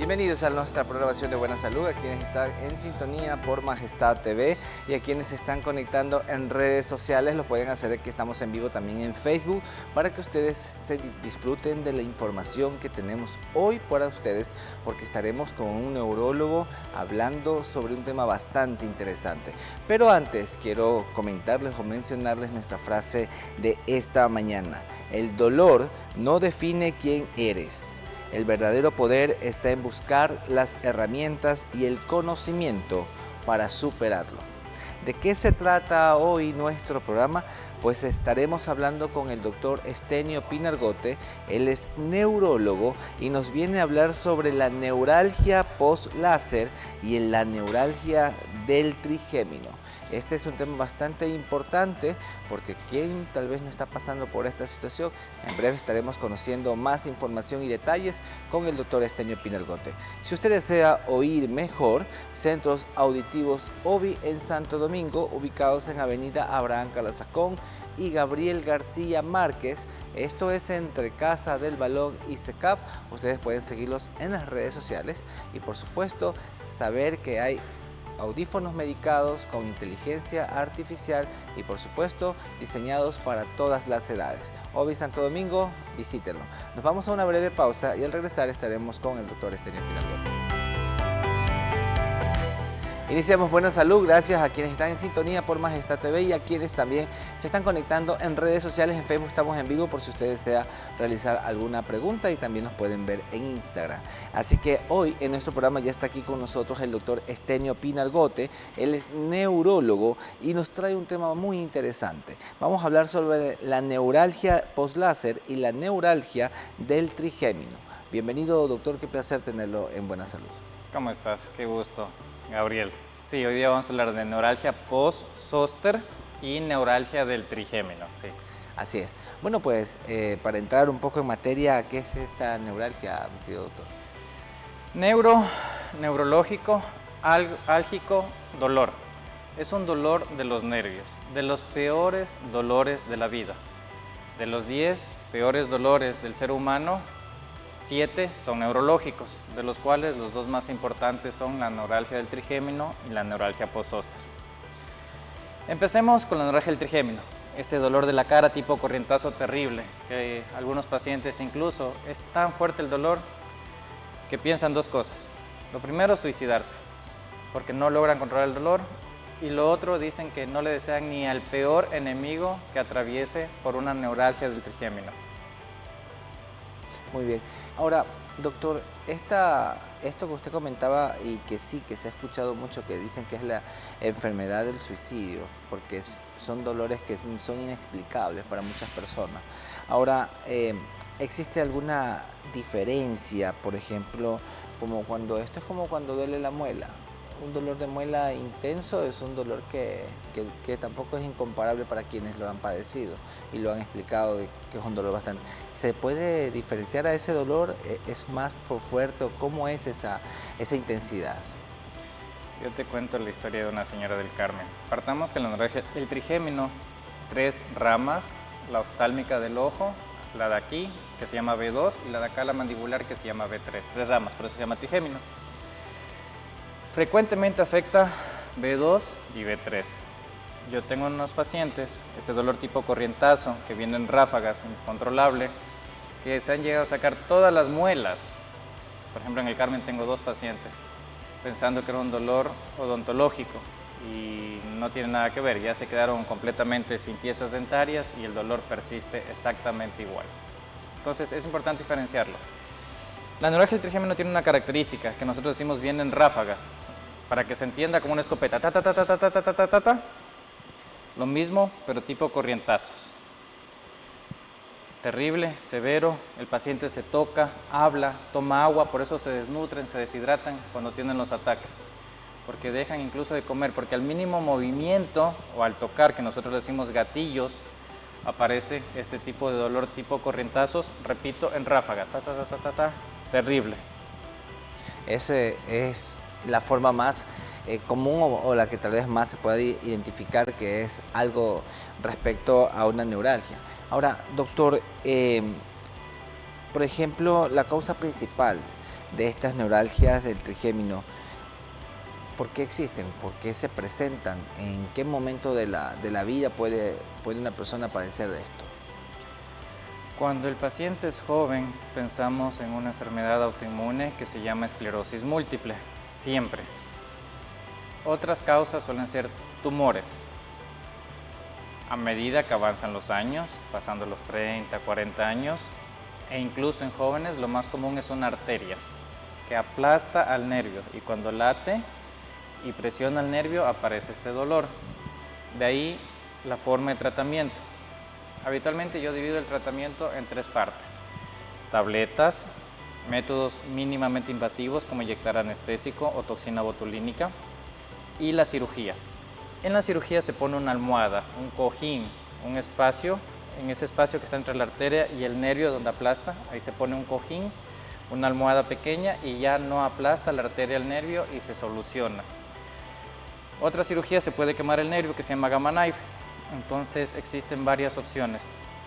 Bienvenidos a nuestra programación de Buena Salud, a quienes están en sintonía por Majestad TV y a quienes se están conectando en redes sociales. Lo pueden hacer, que estamos en vivo también en Facebook, para que ustedes se disfruten de la información que tenemos hoy para ustedes, porque estaremos con un neurólogo hablando sobre un tema bastante interesante. Pero antes quiero comentarles o mencionarles nuestra frase de esta mañana: el dolor no define quién eres. El verdadero poder está en buscar las herramientas y el conocimiento para superarlo. ¿De qué se trata hoy nuestro programa? Pues estaremos hablando con el doctor Estenio Pinargote. Él es neurólogo y nos viene a hablar sobre la neuralgia post-láser y la neuralgia del trigémino. Este es un tema bastante importante porque quien tal vez no está pasando por esta situación, en breve estaremos conociendo más información y detalles con el doctor Estenio Pinargote. Si usted desea oír mejor, Centros Auditivos OBI en Santo Domingo, ubicados en Avenida Abraham Calazacón y Gabriel García Márquez, esto es entre Casa del Balón y SECAP. Ustedes pueden seguirlos en las redes sociales y por supuesto saber que hay audífonos medicados con inteligencia artificial y por supuesto diseñados para todas las edades. OBI Santo Domingo, visítenlo. Nos vamos a una breve pausa y al regresar estaremos con el doctor Estenio Pinargote. Iniciamos Buena Salud, gracias a quienes están en sintonía por Majestad TV y a quienes también se están conectando en redes sociales. En Facebook estamos en vivo por si usted desea realizar alguna pregunta y también nos pueden ver en Instagram. Así que hoy en nuestro programa ya está aquí con nosotros el doctor Estenio Pinargote. Él es neurólogo y nos trae un tema muy interesante. Vamos a hablar sobre la neuralgia post-láser y la neuralgia del trigémino. Bienvenido, doctor, qué placer tenerlo en Buena Salud. ¿Cómo estás? Qué gusto, Gabriel. Sí, hoy día vamos a hablar de neuralgia post-zóster y neuralgia del trigémino, sí. Así es. Bueno, pues para entrar un poco en materia, ¿qué es esta neuralgia, mi querido doctor? Neurológico, álgico, dolor. Es un dolor de los nervios, de los peores dolores de la vida. De los 10 peores dolores del ser humano, 7 son neurológicos, de los cuales los dos más importantes son la neuralgia del trigémino y la neuralgia post-zóster. Empecemos con la neuralgia del trigémino, este dolor de la cara tipo corrientazo terrible, que algunos pacientes incluso es tan fuerte el dolor que piensan dos cosas. Lo primero, suicidarse, porque no logran controlar el dolor, y lo otro, dicen que no le desean ni al peor enemigo que atraviese por una neuralgia del trigémino. Muy bien. Ahora, doctor, esto que usted comentaba y que sí, que se ha escuchado mucho, que dicen que es la enfermedad del suicidio, porque son dolores que son inexplicables para muchas personas. Ahora, ¿existe alguna diferencia, por ejemplo, esto es como cuando duele la muela? Un dolor de muela intenso es un dolor que tampoco es incomparable para quienes lo han padecido y lo han explicado que es un dolor bastante. ¿Se puede diferenciar a ese dolor? ¿Es más fuerte? ¿Cómo es esa intensidad? Yo te cuento la historia de una señora del Carmen. Partamos que la neuralgia del trigémino, 3 ramas: la oftálmica del ojo, la de aquí que se llama B2 y la de acá la mandibular que se llama B3. 3 ramas, por eso se llama trigémino. Frecuentemente afecta B2 y B3. Yo tengo unos pacientes, este dolor tipo corrientazo, que viene en ráfagas, incontrolable, que se han llegado a sacar todas las muelas. Por ejemplo, en el Carmen tengo 2 pacientes, pensando que era un dolor odontológico y no tiene nada que ver. Ya se quedaron completamente sin piezas dentarias y el dolor persiste exactamente igual. Entonces es importante diferenciarlo. La neuralgia del trigémino tiene una característica que nosotros decimos viene en ráfagas, para que se entienda como una escopeta, ta, ta, ta, ta, ta, ta, ta, ta, ta, ta. Lo mismo, pero tipo corrientazos. Terrible, severo, el paciente se toca, habla, toma agua, por eso se desnutren, se deshidratan cuando tienen los ataques, porque dejan incluso de comer, porque al mínimo movimiento o al tocar, que nosotros decimos gatillos, aparece este tipo de dolor tipo corrientazos, repito, en ráfagas, ta, ta, ta, ta, ta, ta. Terrible. Ese es la forma más común o la que tal vez más se pueda identificar que es algo respecto a una neuralgia. Ahora, doctor, por ejemplo, la causa principal de estas neuralgias del trigémino. ¿Por qué existen? ¿Por qué se presentan? ¿En qué momento de la vida puede una persona padecer de esto? Cuando el paciente es joven, pensamos en una enfermedad autoinmune que se llama esclerosis múltiple, siempre. Otras causas suelen ser tumores. A medida que avanzan los años, pasando los 30, 40 años, e incluso en jóvenes, lo más común es una arteria que aplasta al nervio y cuando late y presiona el nervio aparece este dolor. De ahí la forma de tratamiento. Habitualmente yo divido el tratamiento en 3 partes: tabletas, métodos mínimamente invasivos como inyectar anestésico o toxina botulínica y la cirugía. En la cirugía se pone una almohada, un cojín, un espacio, en ese espacio que está entre la arteria y el nervio donde aplasta, ahí se pone un cojín, una almohada pequeña y ya no aplasta la arteria al nervio y se soluciona. Otra cirugía se puede quemar el nervio que se llama Gamma Knife, entonces existen varias opciones.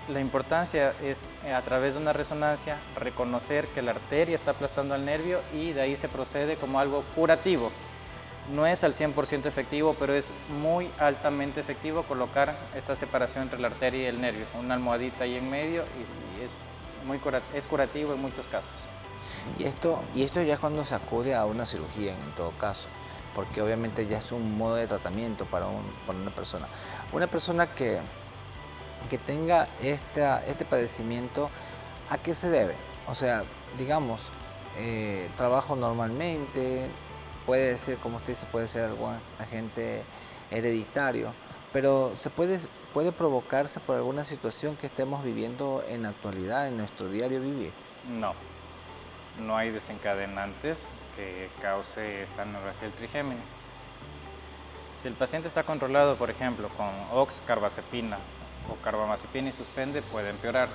La importancia es a través de una resonancia reconocer que la arteria está aplastando al nervio y de ahí se procede como algo curativo. No es al 100% efectivo, pero es muy altamente efectivo colocar esta separación entre la arteria y el nervio, una almohadita ahí en medio y es curativo en muchos casos. Y esto ya es cuando se acude a una cirugía en todo caso, porque obviamente ya es un modo de tratamiento para una persona. Una persona que tenga este padecimiento, ¿a qué se debe? O sea, digamos, trabajo normalmente, puede ser, como usted dice, puede ser algún agente hereditario, pero puede provocarse por alguna situación que estemos viviendo en la actualidad, en nuestro diario vivir. No hay desencadenantes que cause esta neuralgia del trigémino. Si el paciente está controlado, por ejemplo, con oxcarbazepina o carbamazepina y suspende, puede empeorar.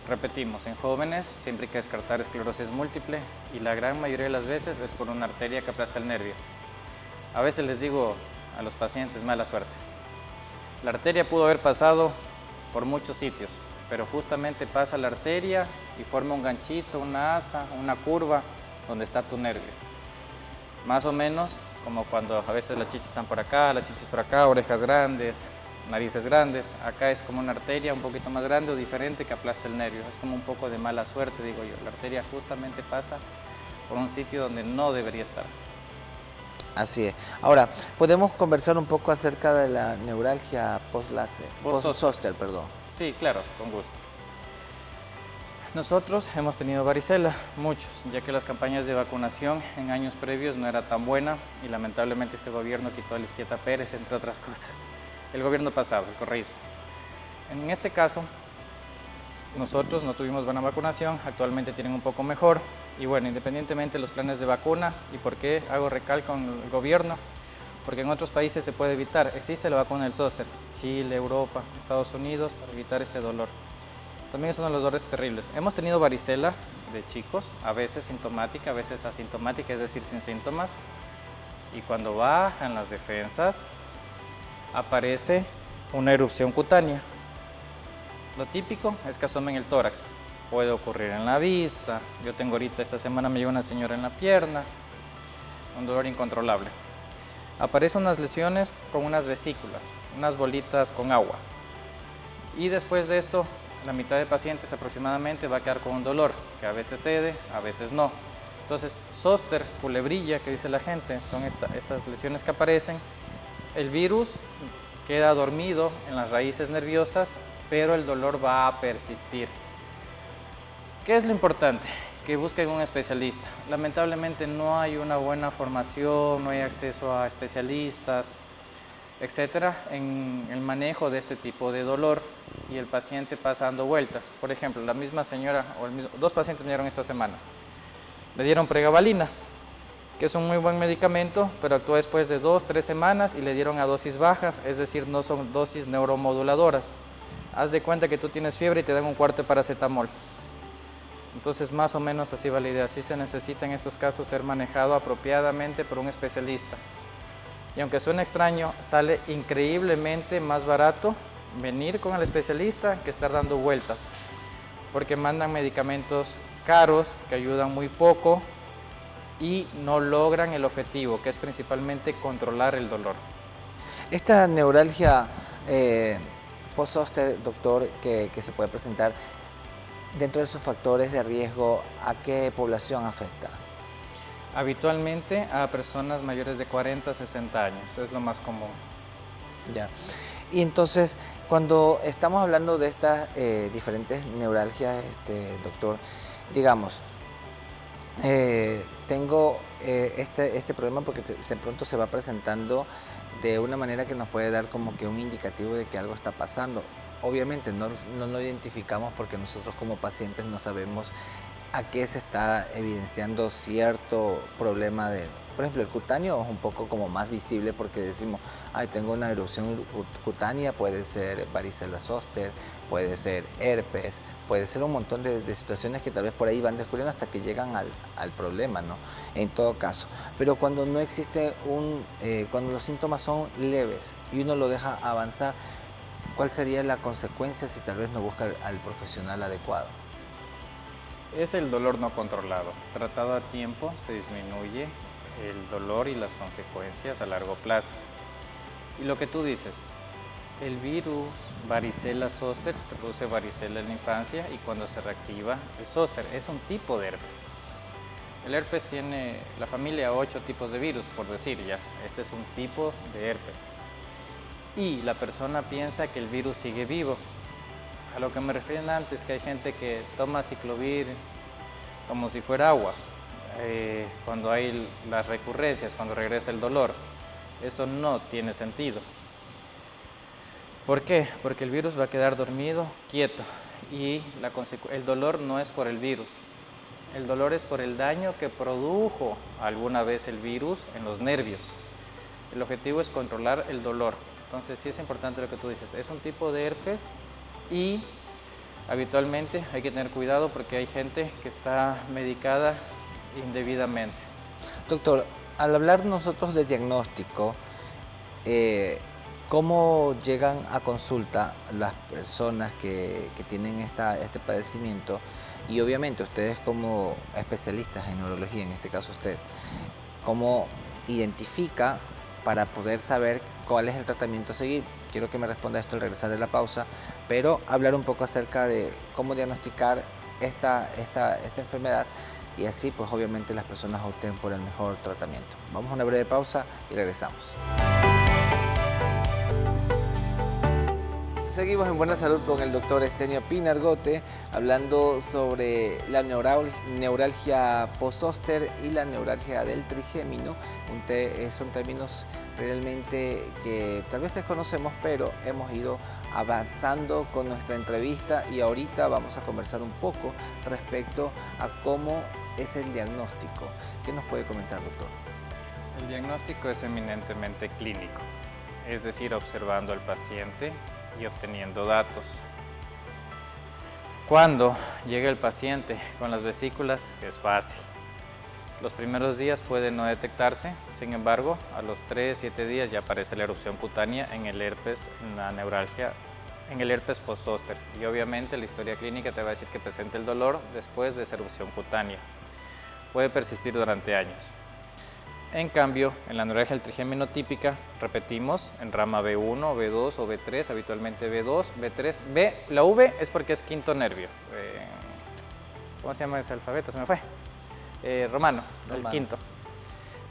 Repetimos, en jóvenes siempre hay que descartar esclerosis múltiple y la gran mayoría de las veces es por una arteria que aplasta el nervio. A veces les digo a los pacientes, mala suerte. La arteria pudo haber pasado por muchos sitios, pero justamente pasa la arteria y forma un ganchito, una asa, una curva donde está tu nervio. Más o menos como cuando a veces las chichis están por acá, las chichis por acá, orejas grandes, narices grandes. Acá es como una arteria un poquito más grande o diferente que aplasta el nervio. Es como un poco de mala suerte, digo yo. La arteria justamente pasa por un sitio donde no debería estar. Así es. Ahora, podemos conversar un poco acerca de la neuralgia post-zóster, perdón. Sí, claro, con gusto. Nosotros hemos tenido varicela, muchos, ya que las campañas de vacunación en años previos no era tan buena y lamentablemente este gobierno quitó a Izquieta Pérez, entre otras cosas. El gobierno pasado, el correísmo. En este caso, nosotros no tuvimos buena vacunación, actualmente tienen un poco mejor. Y bueno, independientemente de los planes de vacuna, ¿y por qué hago recalco en el gobierno? Porque en otros países se puede evitar. Existe la vacuna del zóster, Chile, Europa, Estados Unidos, para evitar este dolor. También es uno de los dolores terribles. Hemos tenido varicela de chicos, a veces sintomática, a veces asintomática, es decir, sin síntomas. Y cuando bajan las defensas, aparece una erupción cutánea. Lo típico es que asomen el tórax. Puede ocurrir en la vista. Yo tengo ahorita, esta semana me llegó una señora en la pierna, un dolor incontrolable. Aparecen unas lesiones con unas vesículas, unas bolitas con agua. Y después de esto, la mitad de pacientes aproximadamente va a quedar con un dolor, que a veces cede, a veces no. Entonces, zóster, culebrilla, que dice la gente, son estas lesiones que aparecen. El virus queda dormido en las raíces nerviosas, pero el dolor va a persistir. ¿Qué es lo importante? Que busquen un especialista. Lamentablemente no hay una buena formación, no hay acceso a especialistas, etcétera, en el manejo de este tipo de dolor y el paciente pasa dando vueltas. Por ejemplo, la misma señora, dos pacientes me dieron esta semana. Le dieron pregabalina, que es un muy buen medicamento, pero actúa después de 2-3 semanas y le dieron a dosis bajas, es decir, no son dosis neuromoduladoras. Haz de cuenta que tú tienes fiebre y te dan un cuarto de paracetamol. Entonces, más o menos así va la idea. Sí se necesita en estos casos ser manejado apropiadamente por un especialista. Y aunque suene extraño, sale increíblemente más barato venir con el especialista que estar dando vueltas, porque mandan medicamentos caros, que ayudan muy poco y no logran el objetivo, que es principalmente controlar el dolor. Esta neuralgia post-zóster, doctor, que se puede presentar, dentro de sus factores de riesgo, ¿a qué población afecta? Habitualmente a personas mayores de 40 a 60 años, es lo más común. Ya. Y entonces, cuando estamos hablando de estas diferentes neuralgias, doctor, digamos, tengo este problema porque pronto se va presentando de una manera que nos puede dar como que un indicativo de que algo está pasando. Obviamente no lo identificamos porque nosotros como pacientes no sabemos a qué se está evidenciando cierto problema por ejemplo, el cutáneo es un poco como más visible porque decimos, ay, tengo una erupción cutánea, puede ser varicela zoster, puede ser herpes, puede ser un montón de situaciones que tal vez por ahí van descubriendo hasta que llegan al problema, ¿no? En todo caso. Pero cuando no existe cuando los síntomas son leves y uno lo deja avanzar, ¿cuál sería la consecuencia si tal vez no busca al profesional adecuado? Es el dolor no controlado. Tratado a tiempo se disminuye el dolor y las consecuencias a largo plazo. Y lo que tú dices, el virus varicela zoster produce varicela en la infancia y cuando se reactiva el zóster es un tipo de herpes. El herpes tiene la familia 8 tipos de virus, por decir ya. Este es un tipo de herpes. Y la persona piensa que el virus sigue vivo. A lo que me refieren antes, que hay gente que toma ciclovir como si fuera agua, cuando hay las recurrencias, cuando regresa el dolor. Eso no tiene sentido. ¿Por qué? Porque el virus va a quedar dormido, quieto, y el dolor no es por el virus. El dolor es por el daño que produjo alguna vez el virus en los nervios. El objetivo es controlar el dolor. Entonces sí es importante lo que tú dices. Es un tipo de herpes y habitualmente hay que tener cuidado porque hay gente que está medicada indebidamente. Doctor, al hablar nosotros de diagnóstico, ¿cómo llegan a consulta las personas que tienen este padecimiento? Y obviamente ustedes como especialistas en neurología, en este caso usted, ¿cómo identifica para poder saber cuál es el tratamiento a seguir? Quiero que me responda esto al regresar de la pausa, pero hablar un poco acerca de cómo diagnosticar esta enfermedad y así pues obviamente las personas opten por el mejor tratamiento. Vamos a una breve pausa y regresamos. Seguimos en Buena Salud con el doctor Estenio Pinargote, hablando sobre la neuralgia post-zóster y la neuralgia del trigémino. Son términos realmente que tal vez desconocemos, pero hemos ido avanzando con nuestra entrevista y ahorita vamos a conversar un poco respecto a cómo es el diagnóstico. ¿Qué nos puede comentar, doctor? El diagnóstico es eminentemente clínico, es decir, observando al paciente y obteniendo datos. Cuando llega el paciente con las vesículas es fácil. Los primeros días puede no detectarse, sin embargo, a los 3-7 días ya aparece la erupción cutánea en el herpes, en la neuralgia, en el herpes post-zóster. Y obviamente la historia clínica te va a decir que presenta el dolor después de esa erupción cutánea. Puede persistir durante años. En cambio, en la neuralgia del trigémino típica, repetimos, en rama B1, B2 o B3, habitualmente B2, B3, la V es porque es quinto nervio. ¿Cómo se llama ese alfabeto? Se me fue. Romano, el quinto.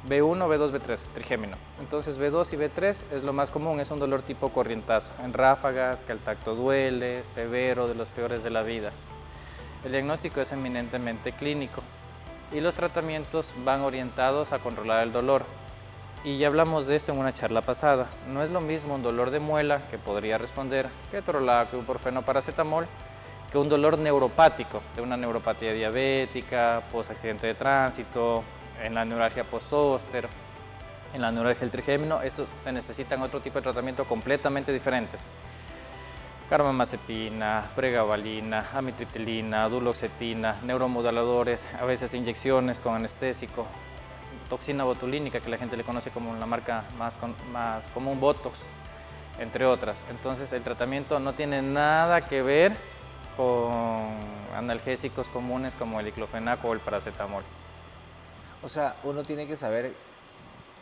B1, B2, B3, trigémino. Entonces B2 y B3 es lo más común, es un dolor tipo corrientazo, en ráfagas, que al tacto duele, severo, de los peores de la vida. El diagnóstico es eminentemente clínico. Y los tratamientos van orientados a controlar el dolor. Y ya hablamos de esto en una charla pasada. No es lo mismo un dolor de muela, que podría responder ketorolaco, ibuprofeno, paracetamol, que un dolor neuropático, de una neuropatía diabética, post-accidente de tránsito, en la neuralgia post-zóster, en la neuralgia del trigémino. Estos se necesitan otro tipo de tratamiento completamente diferentes. Carbamazepina, pregabalina, amitriptilina, duloxetina, neuromoduladores, a veces inyecciones con anestésico, toxina botulínica, que la gente le conoce como la marca más común, Botox, entre otras. Entonces el tratamiento no tiene nada que ver con analgésicos comunes como el diclofenaco o el paracetamol. O sea, uno tiene que saber,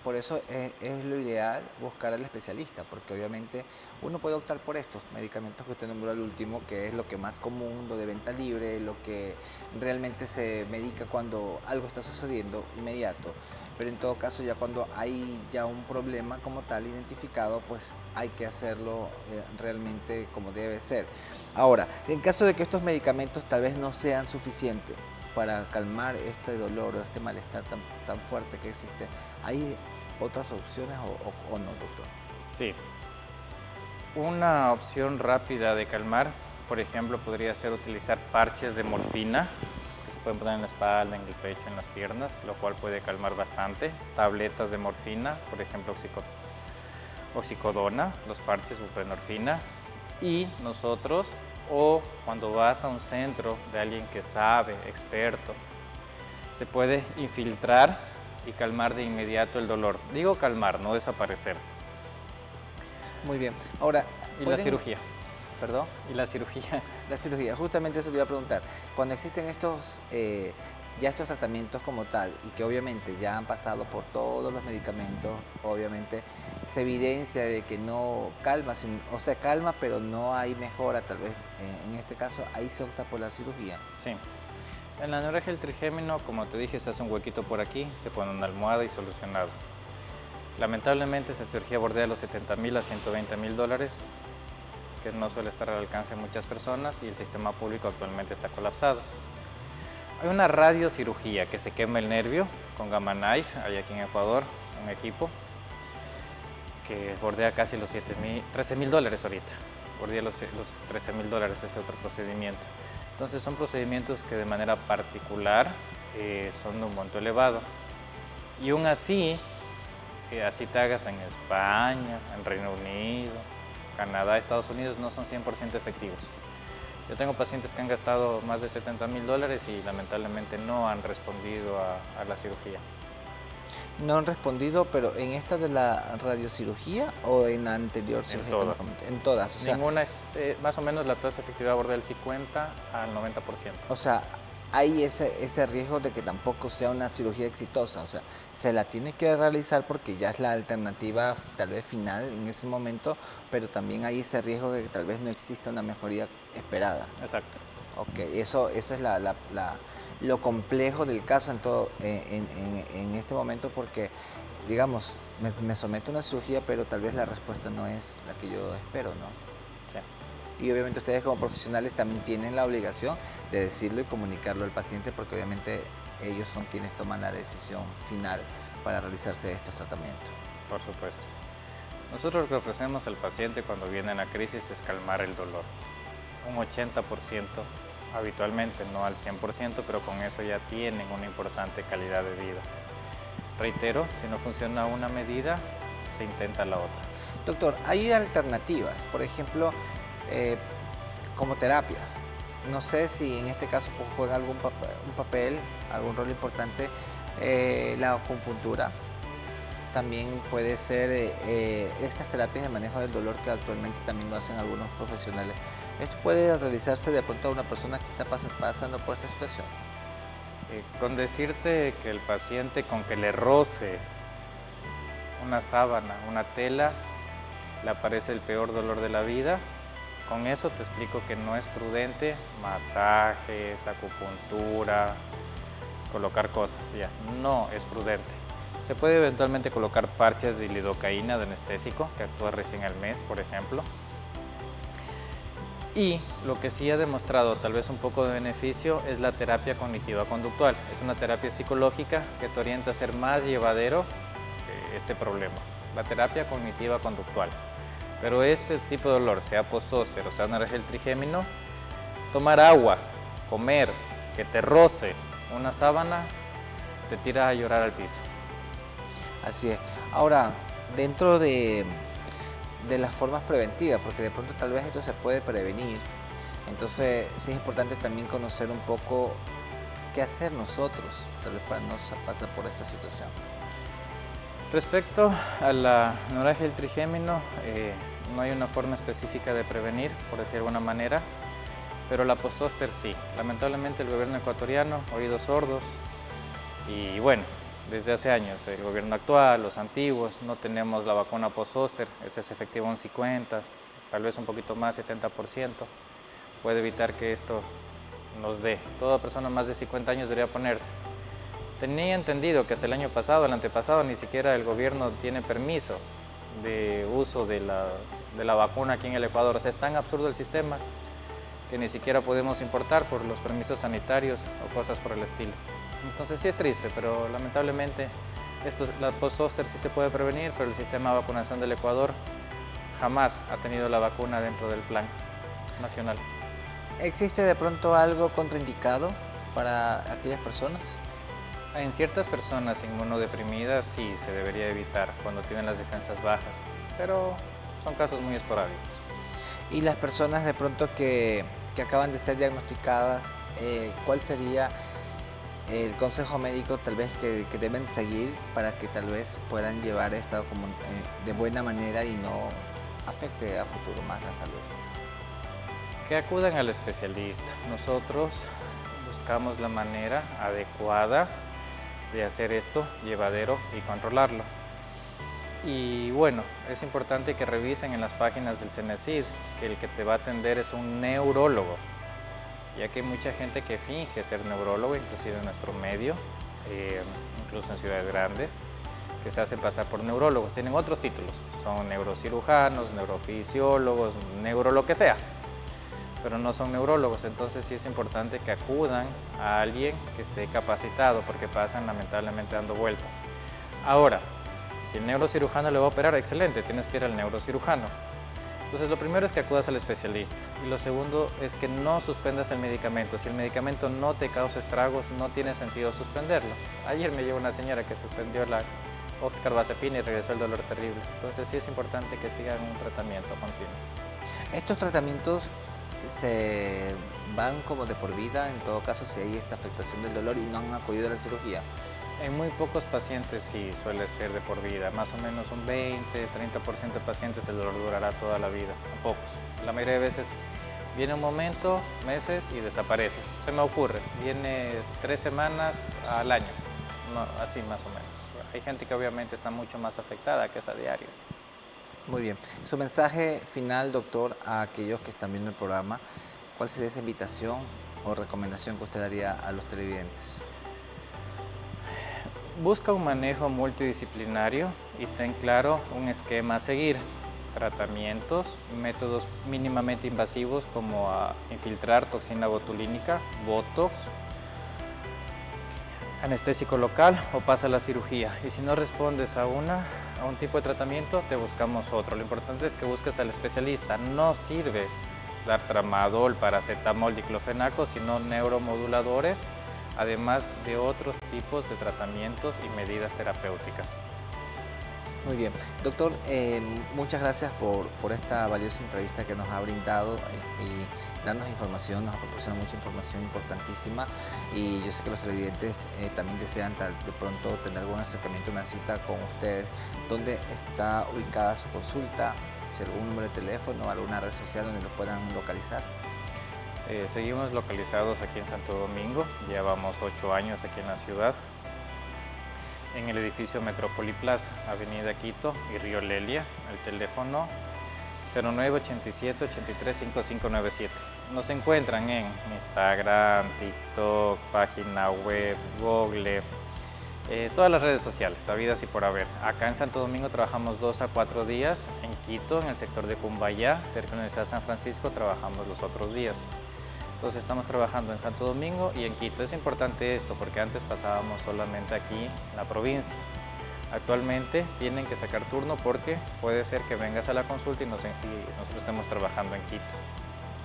por eso es lo ideal buscar al especialista, porque obviamente uno puede optar por estos medicamentos que usted nombró al último, que es lo que más común, lo de venta libre, lo que realmente se medica cuando algo está sucediendo inmediato. Pero en todo caso, ya cuando hay ya un problema como tal identificado, pues hay que hacerlo realmente como debe ser. Ahora, en caso de que estos medicamentos tal vez no sean suficientes para calmar este dolor o este malestar tan fuerte que existe, ¿hay otras opciones o no, doctor? Sí. Una opción rápida de calmar, por ejemplo, podría ser utilizar parches de morfina, que se pueden poner en la espalda, en el pecho, en las piernas, lo cual puede calmar bastante. Tabletas de morfina, por ejemplo, oxicodona, los parches, buprenorfina. Y nosotros, o cuando vas a un centro de alguien que sabe, experto, se puede infiltrar y calmar de inmediato el dolor. Digo calmar, no desaparecer. Muy bien. Ahora, ¿Y la cirugía? ¿Perdón? ¿Y la cirugía? La cirugía, justamente eso le iba a preguntar. Cuando existen estos tratamientos como tal y que obviamente ya han pasado por todos los medicamentos, obviamente se evidencia de que no calma, o sea, calma, pero no hay mejora, tal vez en este caso, ahí se opta por la cirugía. Sí. En la neuralgia del trigémino, como te dije, se hace un huequito por aquí, se pone una almohada y solucionado. Lamentablemente, esta cirugía bordea los $70,000 a $120,000, que no suele estar al alcance de muchas personas, y el sistema público actualmente está colapsado. Hay una radiocirugía que se quema el nervio con Gamma Knife, hay aquí en Ecuador un equipo que bordea casi los $13,000 ahorita, bordea los $13,000 ese otro procedimiento. Entonces son procedimientos que de manera particular son de un monto elevado. Y aún así, así te hagas en España, en Reino Unido, Canadá, Estados Unidos, no son 100% efectivos. Yo tengo pacientes que han gastado más de $70,000 y lamentablemente no han respondido a la cirugía. No han respondido, pero en esta de la radiocirugía o en la anterior cirugía. En todas. En todas, o sea, Ninguna es, más o menos la tasa de efectividad bordea del 50 al 90%. o sea, hay ese riesgo de que tampoco sea una cirugía exitosa, o sea, se la tiene que realizar porque ya es la alternativa tal vez final en ese momento, pero también hay ese riesgo de que tal vez no exista una mejoría esperada. Exacto. Ok, eso es lo complejo del caso en este momento, porque, digamos, me someto a una cirugía, pero tal vez la respuesta no es la que yo espero, ¿no? Sí. Y obviamente ustedes como profesionales también tienen la obligación de decirlo y comunicarlo al paciente, porque obviamente ellos son quienes toman la decisión final para realizarse estos tratamientos. Por supuesto. Nosotros lo que ofrecemos al paciente cuando viene en la crisis es calmar el dolor. Un 80% habitualmente, no al 100%, pero con eso ya tienen una importante calidad de vida. Reitero, si no funciona una medida, se intenta la otra. Doctor, hay alternativas, por ejemplo, como terapias. No sé si en este caso juega algún papel, algún rol importante, la acupuntura. También puede ser estas terapias de manejo del dolor que actualmente también lo hacen algunos profesionales. ¿Esto puede realizarse de pronto a una persona que está pasando por esta situación? Con decirte que el paciente con que le roce una sábana, una tela, le aparece el peor dolor de la vida, con eso te explico que no es prudente masajes, acupuntura, colocar cosas, ya, no es prudente. Se puede eventualmente colocar parches de lidocaína de anestésico, que actúa recién al mes, por ejemplo. Y lo que sí ha demostrado tal vez un poco de beneficio es la terapia cognitiva conductual. Es una terapia psicológica que te orienta a ser más llevadero este problema, la terapia cognitiva conductual. Pero este tipo de dolor, sea posóster o sea neuralgia del trigémino, tomar agua, comer, que te roce una sábana, te tira a llorar al piso. Así es. Ahora, dentro de las formas preventivas, porque de pronto tal vez esto se puede prevenir, entonces sí es importante también conocer un poco qué hacer nosotros, tal vez para no pasar por esta situación. Respecto a la neuralgia del trigémino, no hay una forma específica de prevenir, por decir de alguna manera. pero la post-zóster sí. Lamentablemente el gobierno ecuatoriano, oídos sordos, y bueno, desde hace años, el gobierno actual, los antiguos, no tenemos la vacuna post-zóster, ese es efectivo un 50%, tal vez un poquito más, 70%, puede evitar que esto nos dé. Toda persona más de 50 años debería ponerse. Tenía entendido que hasta el año pasado, el antepasado, ni siquiera el gobierno tiene permiso de uso de la vacuna aquí en el Ecuador. O sea, es tan absurdo el sistema que ni siquiera podemos importar por los permisos sanitarios o cosas por el estilo. Entonces sí es triste, pero lamentablemente la post-zóster sí se puede prevenir, pero el sistema de vacunación del Ecuador jamás ha tenido la vacuna dentro del plan nacional. ¿Existe de pronto algo contraindicado para aquellas personas? En ciertas personas inmunodeprimidas sí se debería evitar cuando tienen las defensas bajas, pero son casos muy esporádicos. Y las personas de pronto que acaban de ser diagnosticadas, ¿cuál sería el consejo médico tal vez que deben seguir para que tal vez puedan llevar esto como, de buena manera y no afecte a futuro más la salud? Que acudan al especialista. Nosotros buscamos la manera adecuada de hacer esto llevadero y controlarlo. Y bueno, es importante que revisen en las páginas del CENESID que el que te va a atender es un neurólogo, ya que hay mucha gente que finge ser neurólogo, inclusive en nuestro medio, incluso en ciudades grandes, que se hacen pasar por neurólogos. Tienen otros títulos, son neurocirujanos, neurofisiólogos, neuro lo que sea, pero no son neurólogos. Entonces sí es importante que acudan a alguien que esté capacitado, porque pasan lamentablemente dando vueltas. Ahora, si el neurocirujano le va a operar, excelente, tienes que ir al neurocirujano. Entonces lo primero es que acudas al especialista y lo segundo es que no suspendas el medicamento. Si el medicamento no te causa estragos, no tiene sentido suspenderlo. Ayer me llegó una señora que suspendió la oxcarbazepina y regresó el dolor terrible. Entonces sí es importante que sigan un tratamiento continuo. ¿Estos tratamientos se van como de por vida, en todo caso, si hay esta afectación del dolor y no han acudido a la cirugía? En muy pocos pacientes sí suele ser de por vida, más o menos un 20-30% de pacientes el dolor durará toda la vida, a pocos. La mayoría de veces viene un momento, meses y desaparece. Se me ocurre, viene 3 semanas al año, no, así más o menos. Hay gente que obviamente está mucho más afectada, que es a diario. Muy bien. Su mensaje final, doctor, a aquellos que están viendo el programa, ¿cuál sería esa invitación o recomendación que usted daría a los televidentes? Busca un manejo multidisciplinario y ten claro un esquema a seguir. Tratamientos, métodos mínimamente invasivos como infiltrar toxina botulínica, botox, anestésico local o pasa a la cirugía. Y si no respondes a un tipo de tratamiento, te buscamos otro. Lo importante es que busques al especialista. No sirve dar tramadol, paracetamol, diclofenaco, sino neuromoduladores, además de otros tipos de tratamientos y medidas terapéuticas. Muy bien. Doctor, muchas gracias por esta valiosa entrevista que nos ha brindado y darnos información, nos ha proporcionado mucha información importantísima y yo sé que los televidentes también desean de pronto tener algún acercamiento, una cita con ustedes. ¿Dónde está ubicada su consulta? Si algún número de teléfono, alguna red social donde lo puedan localizar. Seguimos localizados aquí en Santo Domingo, llevamos 8 años aquí en la ciudad, en el edificio Metrópoli Plaza, Avenida Quito y Río Lelia, el teléfono 0987-835597. Nos encuentran en Instagram, TikTok, página web, Google, todas las redes sociales, habidas y por haber. Acá en Santo Domingo trabajamos 2 a 4 días, en Quito, en el sector de Cumbayá, cerca de la Universidad de San Francisco, trabajamos los otros días. Entonces estamos trabajando en Santo Domingo y en Quito. Es importante esto porque antes pasábamos solamente aquí en la provincia. Actualmente tienen que sacar turno porque puede ser que vengas a la consulta y nosotros estemos trabajando en Quito.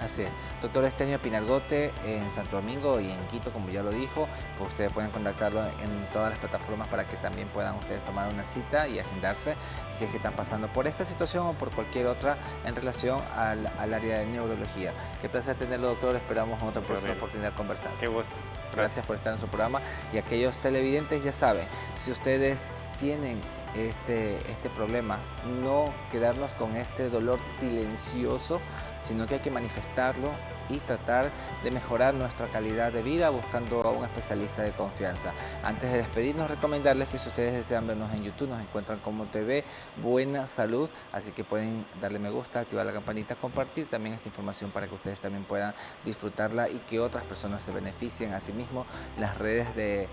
Así es. Doctor Estenio Pinargote en Santo Domingo y en Quito, como ya lo dijo, pues ustedes pueden contactarlo en todas las plataformas para que también puedan ustedes tomar una cita y agendarse si es que están pasando por esta situación o por cualquier otra en relación al área de neurología. Qué placer tenerlo, doctor. Esperamos en otra próxima oportunidad de conversar. Qué gusto. Gracias por estar en su programa. Y aquellos televidentes ya saben, si ustedes tienen este problema, no quedarnos con este dolor silencioso, sino que hay que manifestarlo y tratar de mejorar nuestra calidad de vida buscando a un especialista de confianza. Antes de despedirnos, recomendarles que si ustedes desean vernos en YouTube, nos encuentran como TV Buena Salud, así que pueden darle me gusta, activar la campanita, compartir también esta información para que ustedes también puedan disfrutarla y que otras personas se beneficien. Asimismo, las redes de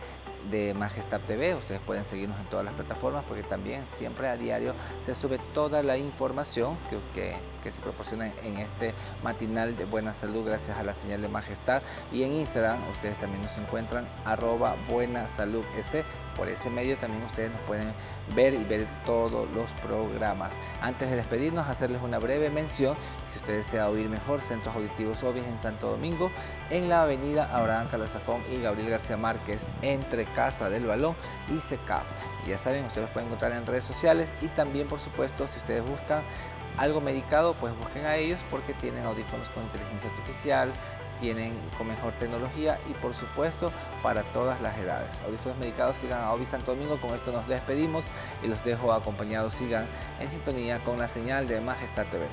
Majestad TV, ustedes pueden seguirnos en todas las plataformas porque también siempre a diario se sube toda la información que se proporciona en este matinal de Buena Salud gracias a la señal de Majestad. Y en Instagram ustedes también nos encuentran @buenasaludec. Por ese medio también ustedes nos pueden ver y ver todos los programas. Antes de despedirnos, hacerles una breve mención: si usted desea oír mejor, Centros Auditivos Obis en Santo Domingo, en la avenida Abraham Calazajón y Gabriel García Márquez, entre Casa del Balón y SECAF. Y ya saben, ustedes los pueden encontrar en redes sociales y también, por supuesto, si ustedes buscan algo medicado, pues busquen a ellos porque tienen audífonos con inteligencia artificial, tienen con mejor tecnología y por supuesto para todas las edades. Audífonos medicados, sigan a Obis Santo Domingo. Con esto nos despedimos y los dejo acompañados. Sigan en sintonía con la señal de Majestad TV.